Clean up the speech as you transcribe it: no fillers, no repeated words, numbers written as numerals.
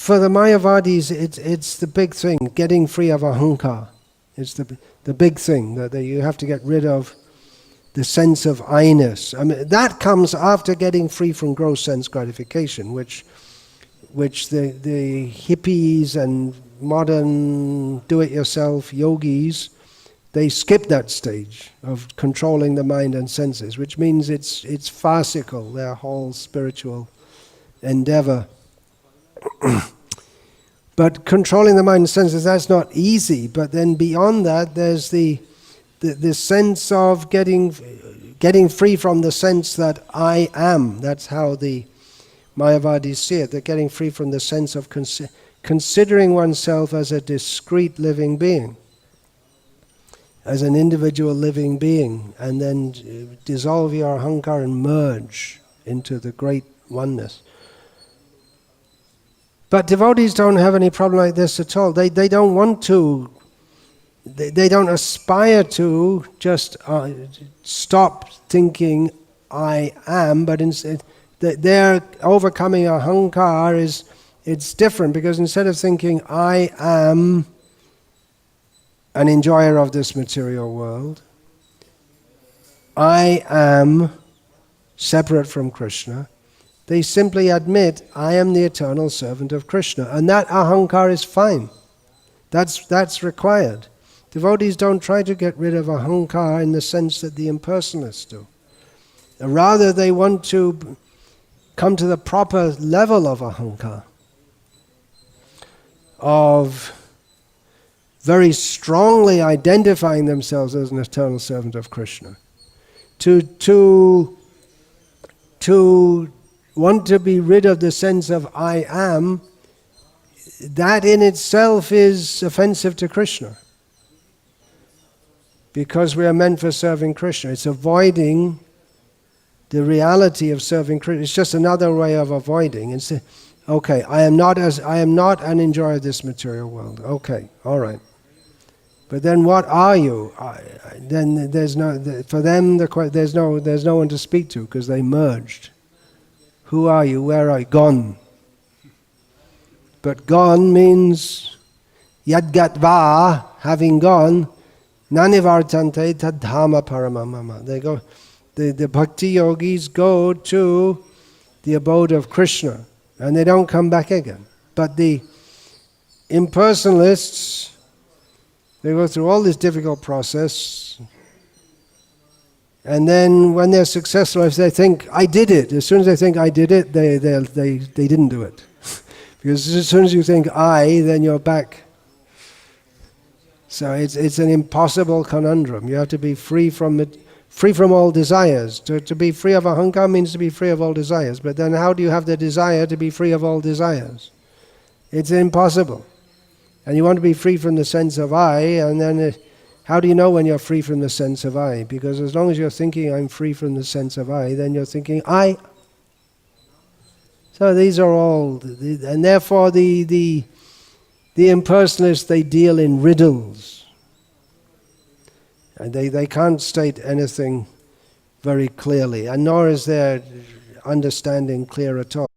for the Mayavadis, it's the big thing, getting free of ahankar. It's the big thing, that you have to get rid of the sense of I-ness. I mean, that comes after getting free from gross sense gratification, which the hippies and modern do-it-yourself yogis, they skip that stage of controlling the mind and senses, which means it's farcical, their whole spiritual endeavor. But controlling the mind and senses, that's not easy. But then beyond that, there's the sense of getting free from the sense that I am. That's how the Mayavadis see it. They're getting free from the sense of considering oneself as a discrete living being, as an individual living being, and then dissolve your ahankar and merge into the great oneness. But devotees don't have any problem like this at all. They don't want to, they don't aspire to just stop thinking I am, but instead their overcoming ahankar it's different, because instead of thinking I am an enjoyer of this material world, I am separate from Krishna, they simply admit, I am the eternal servant of Krishna. And that ahankar is fine. That's required. Devotees don't try to get rid of ahankar in the sense that the impersonalists do. Rather, they want to come to the proper level of ahankar, of very strongly identifying themselves as an eternal servant of Krishna. To want to be rid of the sense of I am, that in itself is offensive to Krishna. Because we are meant for serving Krishna. It's avoiding the reality of serving Krishna. It's just another way of avoiding. And say, okay, I am not an enjoyer of this material world. Okay, all right. But then what are you? Then there's no, for them there's no one to speak to, because they merged. Who are you? Where are you? Gone. But gone means yadgatva, having gone, nanivartante tadhama paramamama. They go, the bhakti yogis go to the abode of Krishna, and they don't come back again. But the impersonalists, they go through all this difficult process, and then when they're successful, if they think, I did it, as soon as they think I did it, they didn't do it. Because as soon as you think I, then you're back. So it's an impossible conundrum. You have to be free from it, free from all desires. To be free of ahankar means to be free of all desires. But then how do you have the desire to be free of all desires? It's impossible. And you want to be free from the sense of I, and then how do you know when you're free from the sense of I? Because as long as you're thinking I'm free from the sense of I, then you're thinking I. So these are all, and therefore the impersonalists, they deal in riddles. And they can't state anything very clearly, and nor is their understanding clear at all.